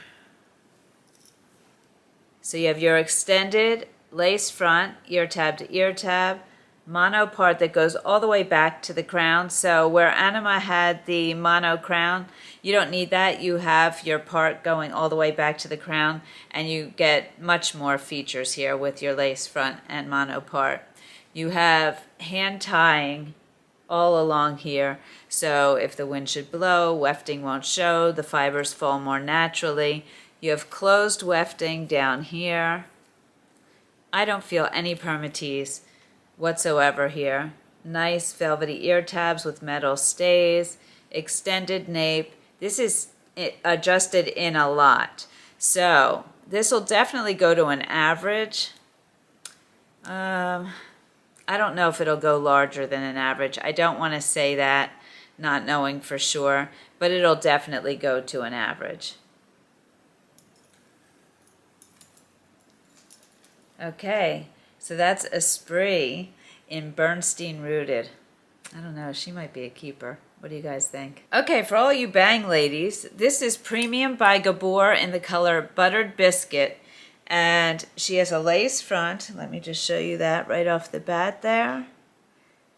So you have your extended lace front, ear tab to ear tab, mono part that goes all the way back to the crown. So where Anima had the mono crown, you don't need that. You have your part going all the way back to the crown, and you get much more features here with your lace front and mono part. You have hand tying all along here, so if the wind should blow, wefting won't show, the fibers fall more naturally. You have closed wefting down here. I don't feel any permatease whatsoever here. Nice velvety ear tabs with metal stays, extended nape. This is adjusted in a lot, so this will definitely go to an average. I don't know if it'll go larger than an average. I don't want to say that, not knowing for sure, but it'll definitely go to an average. Okay, so that's Esprit in Bernstein Rooted. I don't know, she might be a keeper. What do you guys think? Okay, for all you bang ladies, this is Premium by Gabor in the color Buttered Biscuit. And she has a lace front. Let me just show you that right off the bat there.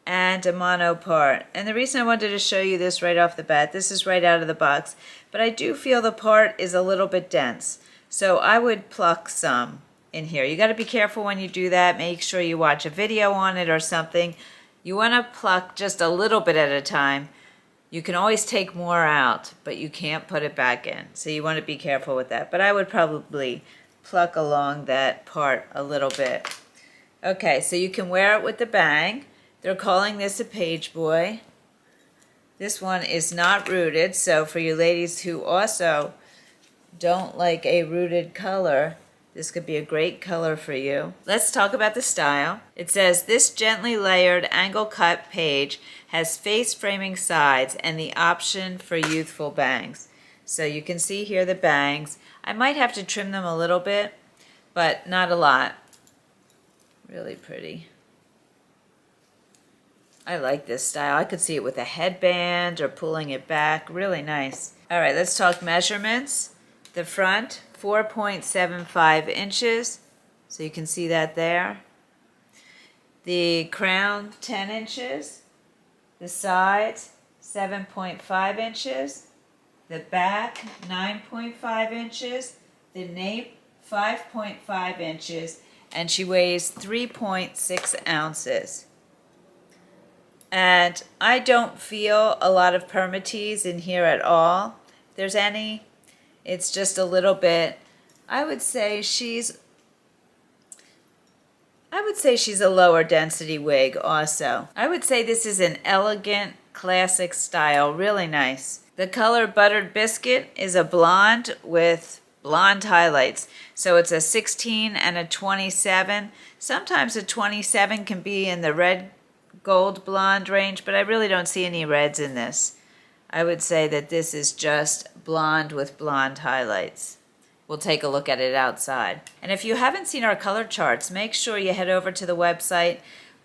And a mono part. And the reason I wanted to show you this right off the bat, this is right out of the box, but I do feel the part is a little bit dense. So I would pluck some in here. You got to be careful when you do that. Make sure you watch a video on it or something. You want to pluck just a little bit at a time. You can always take more out, but you can't put it back in. So you want to be careful with that. But I would probably pluck along that part a little bit. Okay, so you can wear it with the bang. They're calling this a page boy. This one is not rooted, so for you ladies who also don't like a rooted color, This could be a great color for you. Let's talk about the style. It says, this gently layered angle cut page has face framing sides and the option for youthful bangs. So you can see here the bangs. I might have to trim them a little bit, but not a lot. Really pretty. I like this style. I could see it with a headband or pulling it back. Really nice. All right, let's talk measurements. The front, 4.75 inches. So you can see that there. The crown, 10 inches. The sides, 7.5 inches. The back, 9.5 inches. The nape, 5.5 inches. And she weighs 3.6 ounces. And I don't feel a lot of permatease in here at all. If there's any, it's just a little bit. I would say she's a lower density wig also. I would say this is an elegant, classic style, really nice. The color Buttered Biscuit is a blonde with blonde highlights. So it's a 16 and a 27. Sometimes a 27 can be in the red gold blonde range, but I really don't see any reds in this. I would say that this is just blonde with blonde highlights. We'll take a look at it outside. And if you haven't seen our color charts, make sure you head over to the website.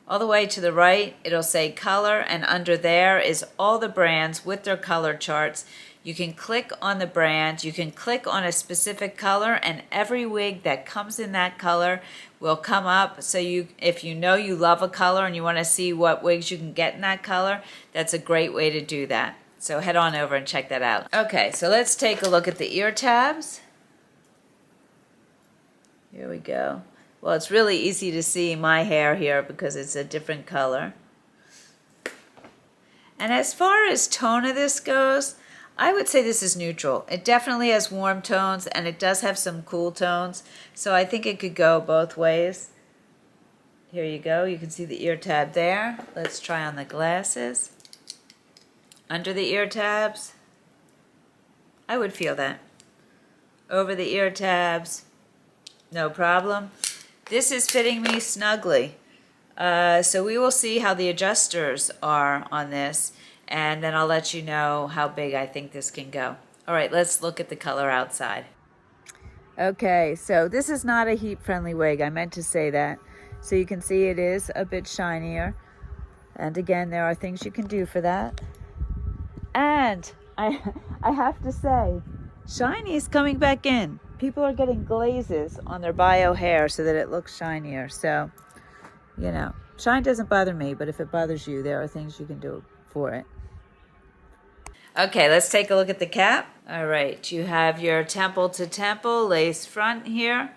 All the way to the right, it'll say color, and under there is all the brands with their color charts. You can click on the brand, you can click on a specific color, and every wig that comes in that color will come up. So if you know you love a color and you want to see what wigs you can get in that color, that's a great way to do that. So head on over and check that out. Okay, so let's take a look at the ear tabs. Here we go. Well, it's really easy to see my hair here because it's a different color. And as far as tone of this goes, I would say this is neutral. It definitely has warm tones and it does have some cool tones. So I think it could go both ways. Here you go. You can see the ear tab there. Let's try on the glasses. Under the ear tabs, I would feel that. Over the ear tabs, no problem. This is fitting me snugly. So we will see how the adjusters are on this, and then I'll let you know how big I think this can go. All right, let's look at the color outside. Okay, so this is not a heat-friendly wig. I meant to say that. So you can see it is a bit shinier. And again, there are things you can do for that. And I have to say, shiny is coming back in. People are getting glazes on their bio hair so that it looks shinier. So, you know, shine doesn't bother me, but if it bothers you, there are things you can do for it. Okay, let's take a look at the cap. All right, you have your temple to temple lace front here,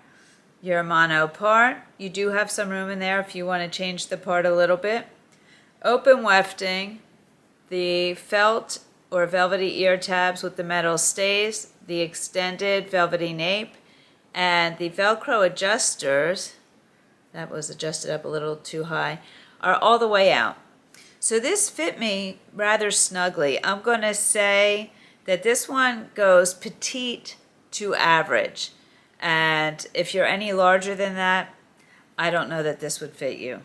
your mono part. You do have some room in there if you want to change the part a little bit. Open wefting, the felt or velvety ear tabs with the metal stays, the extended velvety nape, and the Velcro adjusters, that was adjusted up a little too high, are all the way out. So this fit me rather snugly. I'm going to say that this one goes petite to average. And if you're any larger than that, I don't know that this would fit you.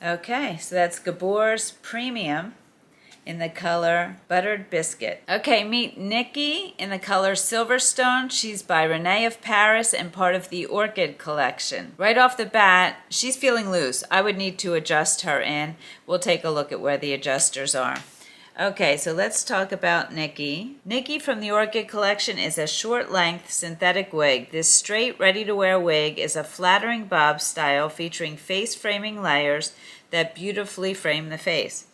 Okay, so that's Gabor's Premium in the color Buttered Biscuit. Okay, meet Niki in the color Silverstone. She's by Renee of Paris and part of the Orchid collection. Right off the bat, she's feeling loose. I would need to adjust her in. We'll take a look at where the adjusters are. Okay, so let's talk about Niki. Niki from the Orchid collection is a short-length synthetic wig. This straight, ready-to-wear wig is a flattering bob style featuring face-framing layers that beautifully frame the face.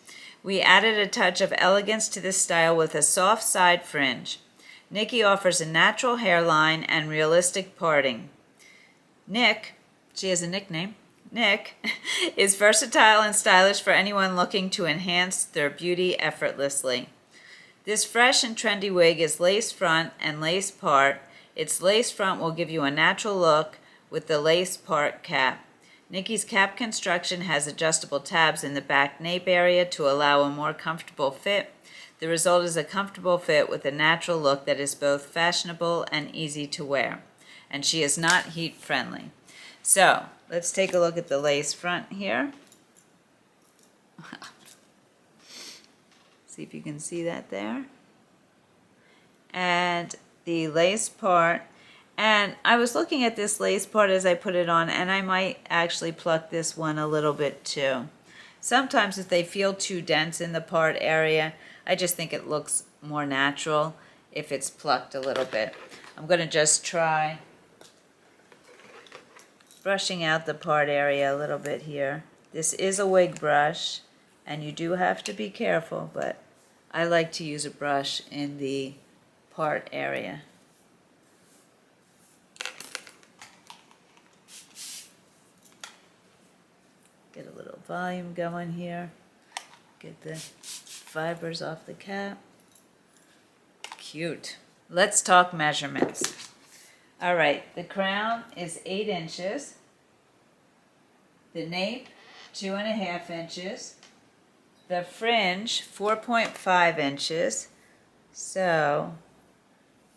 We added a touch of elegance to this style with a soft side fringe. Niki offers a natural hairline and realistic parting. Nick, she has a nickname, Nick, is versatile and stylish for anyone looking to enhance their beauty effortlessly. This fresh and trendy wig is lace front and lace part. Its lace front will give you a natural look with the lace part cap. Niki's cap construction has adjustable tabs in the back nape area to allow a more comfortable fit. The result is a comfortable fit with a natural look that is both fashionable and easy to wear. and she is not heat friendly. So let's take a look at the lace front here. See if you can see that there. And the lace part, and I was looking at this lace part as I put it on, and I might actually pluck this one a little bit too. Sometimes if they feel too dense in the part area, I just think it looks more natural if it's plucked a little bit. I'm going to just try brushing out the part area a little bit here. This is a wig brush, and you do have to be careful, but I like to use a brush in the part area. Get a little volume going here. Get the fibers off the cap. Cute. Let's talk measurements. All right, the crown is 8 inches. The nape, 2.5 inches. The fringe, 4.5 inches. So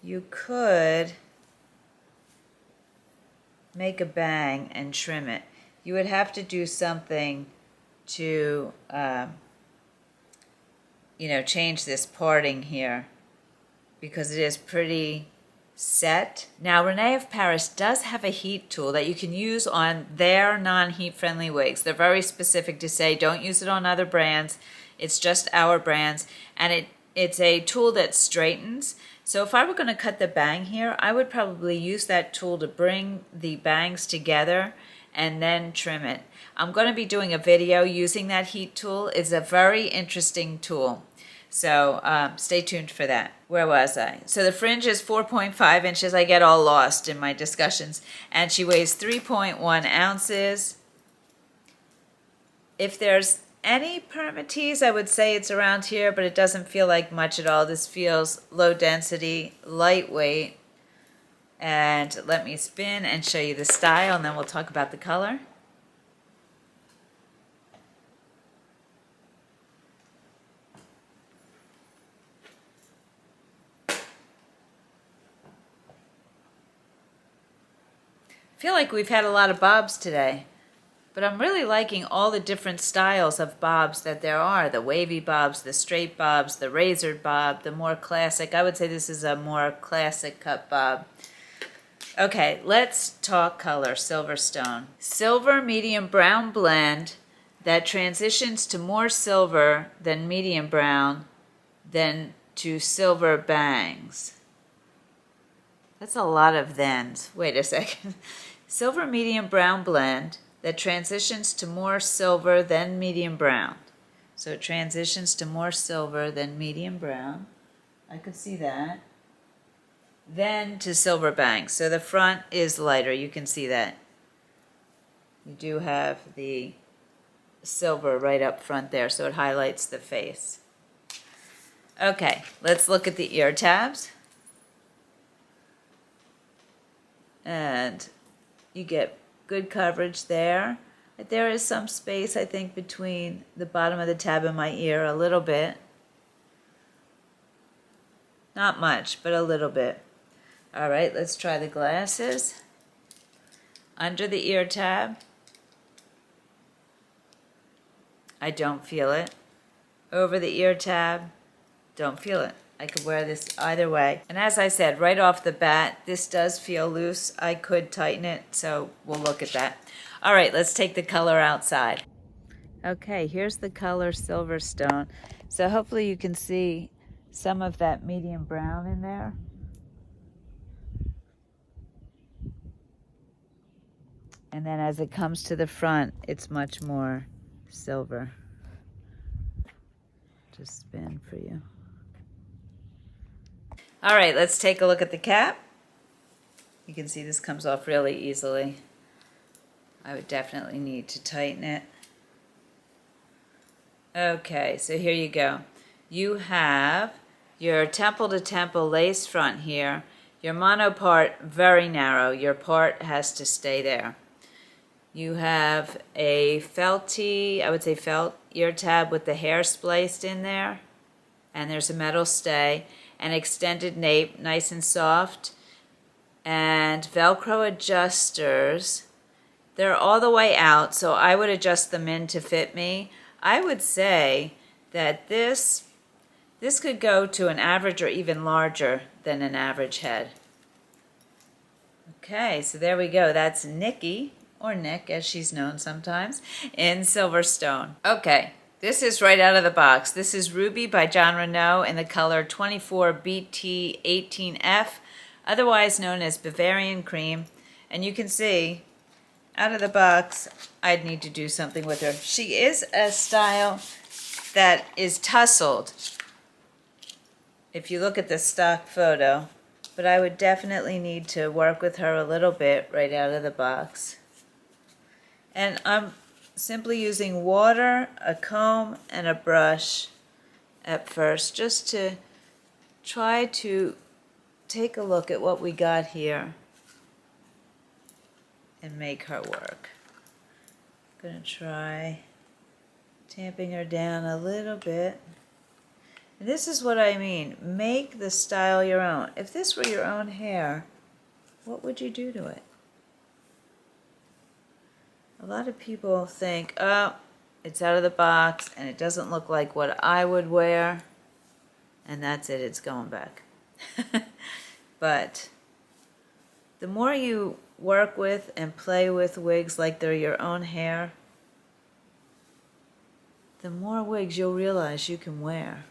you could make a bang and trim it. You would have to do something to, change this parting here because it is pretty set. Now, Renee of Paris does have a heat tool that you can use on their non-heat friendly wigs. They're very specific to say don't use it on other brands. It's just our brands, and it's a tool that straightens. So if I were going to cut the bang here, I would probably use that tool to bring the bangs together and then trim it. I'm going to be doing a video using that heat tool. It's a very interesting tool. So stay tuned for that. Where was I? So the fringe is 4.5 inches. I get all lost in my discussions. And she weighs 3.1 ounces. If there's any permatease, I would say it's around here, but it doesn't feel like much at all. This feels low density, lightweight. And let me spin and show you the style, and then we'll talk about the color. I feel like we've had a lot of bobs today, but I'm really liking all the different styles of bobs that there are. The wavy bobs, the straight bobs, the razored bob, the more classic. I would say this is a more classic cut bob. Okay, let's talk color, Silverstone. Silver medium brown blend that transitions to more silver than medium brown, then to silver bangs. That's a lot of thens. Wait a second. Silver medium brown blend that transitions to more silver than medium brown. So it transitions to more silver than medium brown. I could see that. Then to silver bangs. So the front is lighter. You can see that. You do have the silver right up front there, so it highlights the face. Okay, let's look at the ear tabs. And you get good coverage there. There is some space, I think, between the bottom of the tab and my ear, a little bit. Not much, but a little bit. All right, let's try the glasses. Under the ear tab, I don't feel it. Over the ear tab, don't feel it. I could wear this either way. And as I said, right off the bat, this does feel loose. I could tighten it, so we'll look at that. All right, let's take the color outside. Okay, here's the color Silverstone. So hopefully you can see some of that medium brown in there. And then as it comes to the front, it's much more silver. Just spin for you. All right, let's take a look at the cap. You can see this comes off really easily. I would definitely need to tighten it. Okay, so here you go. You have your temple to temple lace front here. Your mono part, very narrow. Your part has to stay there. You have a felty, I would say felt ear tab with the hair spliced in there. And there's a metal stay. An extended nape, nice and soft. And Velcro adjusters, they're all the way out, so I would adjust them in to fit me. I would say that this could go to an average or even larger than an average head. Okay, so there we go. That's Niki, or Nick as she's known sometimes, in Silverstone. Okay, this is right out of the box. This is Ruby by John Renault in the color 24BT18F, otherwise known as Bavarian Cream. And you can see, out of the box, I'd need to do something with her. She is a style that is tussled, if you look at the stock photo, but I would definitely need to work with her a little bit right out of the box. And I'm simply using water, a comb, and a brush at first, just to try to take a look at what we got here and make her work. I'm going to try tamping her down a little bit. And this is what I mean. Make the style your own. If this were your own hair, what would you do to it? A lot of people think, oh, it's out of the box and it doesn't look like what I would wear, and that's it, it's going back. But the more you work with and play with wigs like they're your own hair, the more wigs you'll realize you can wear.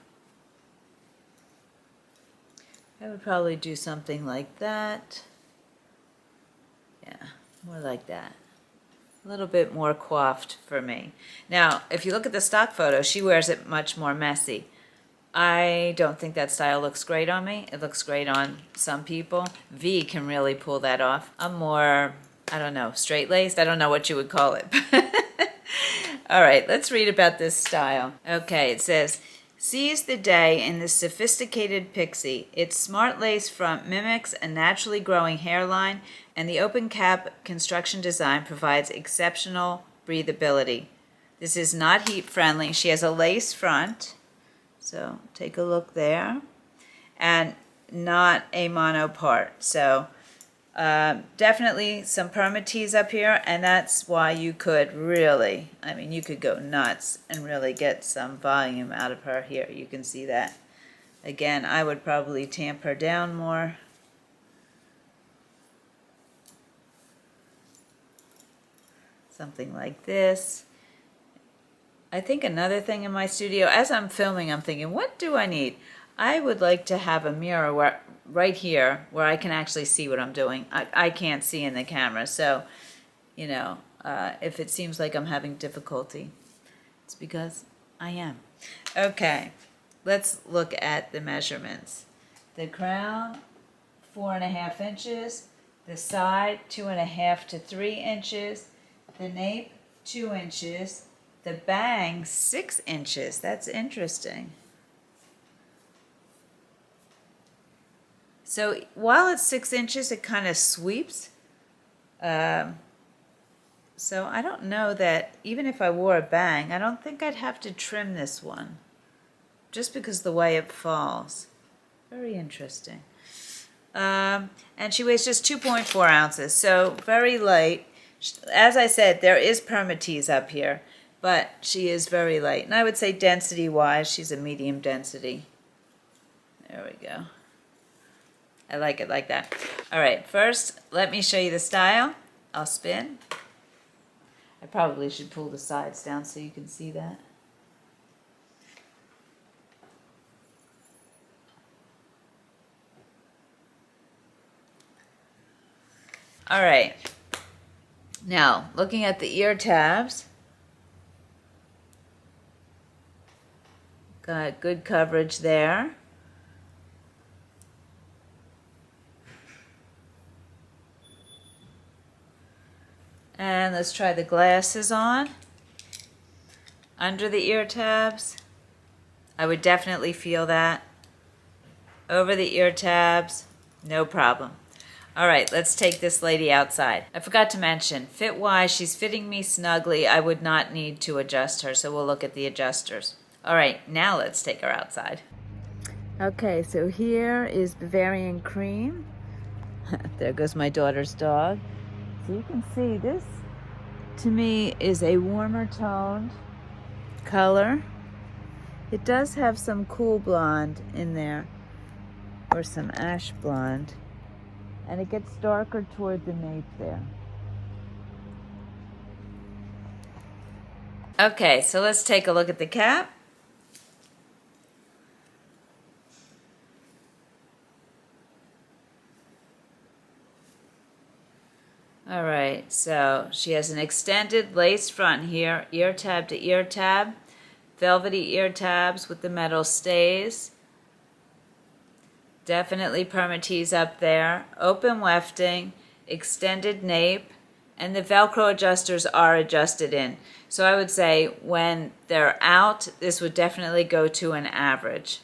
I would probably do something like that. Yeah, more like that. A little bit more coiffed for me. Now, if you look at the stock photo, she wears it much more messy. I don't think that style looks great on me. It looks great on some people. V can really pull that off. I'm more, I don't know, straight-laced? I don't know what you would call it. All right, let's read about this style. Okay, it says, seize the day in this sophisticated pixie. Its smart lace front mimics a naturally growing hairline, and the open cap construction design provides exceptional breathability. This is not heat friendly. She has a lace front, so take a look there, and not a mono part. So definitely some permatease up here, and that's why you could really, I mean, you could go nuts and really get some volume out of her here. You can see that. Again, I would probably tamp her down more. Something like this. I think another thing in my studio, as I'm filming, I'm thinking, what do I need? I would like to have a mirror right here where I can actually see what I'm doing. I can't see in the camera, so, you know, if it seems like I'm having difficulty, it's because I am. Okay, let's look at the measurements. The crown, 4.5 inches. The side, 2.5 to 3 inches. The nape, 2 inches. The bang, 6 inches. That's interesting. So while it's 6 inches, it kind of sweeps. So I don't know that even if I wore a bang, I don't think I'd have to trim this one, just because the way it falls. Very interesting. And she weighs just 2.4 ounces, so very light. As I said, there is permatease up here, but she is very light. And I would say density-wise, she's a medium density. There we go. I like it like that. All right, first, let me show you the style. I'll spin. I probably should pull the sides down so you can see that. All right. Now, looking at the ear tabs, got good coverage there. And let's try the glasses on. Under the ear tabs, I would definitely feel that. Over the ear tabs, no problem. All right, let's take this lady outside. I forgot to mention, fit-wise, she's fitting me snugly. I would not need to adjust her, so we'll look at the adjusters. All right, now let's take her outside. Okay, so here is Bavarian Cream. There goes my daughter's dog. So you can see this, to me, is a warmer toned color. It does have some cool blonde in there, or some ash blonde, and it gets darker toward the nape there. Okay, so let's take a look at the cap. All right, so she has an extended lace front here, ear tab to ear tab, velvety ear tabs with the metal stays. Definitely permatease up there, open wefting, extended nape, and the Velcro adjusters are adjusted in. So I would say when they're out, this would definitely go to an average.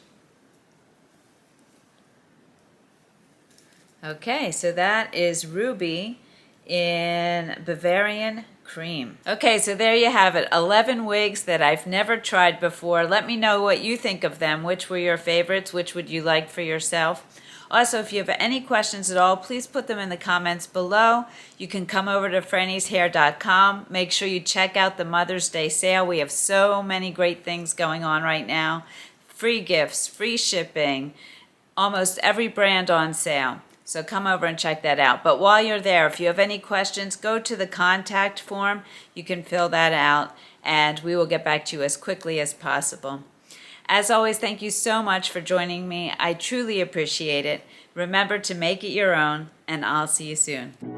Okay, so that is Ruby in Bavarian Cream. Okay, so there you have it. 11 wigs that I've never tried before. Let me know what you think of them. Which were your favorites? Which would you like for yourself? Also, if you have any questions at all, please put them in the comments below. You can come over to frannieshair.com. Make sure you check out the Mother's Day sale. We have so many great things going on right now. Free gifts, free shipping, almost every brand on sale. So come over and check that out. But while you're there, if you have any questions, go to the contact form. You can fill that out, and we will get back to you as quickly as possible. As always, thank you so much for joining me. I truly appreciate it. Remember to make it your own, and I'll see you soon.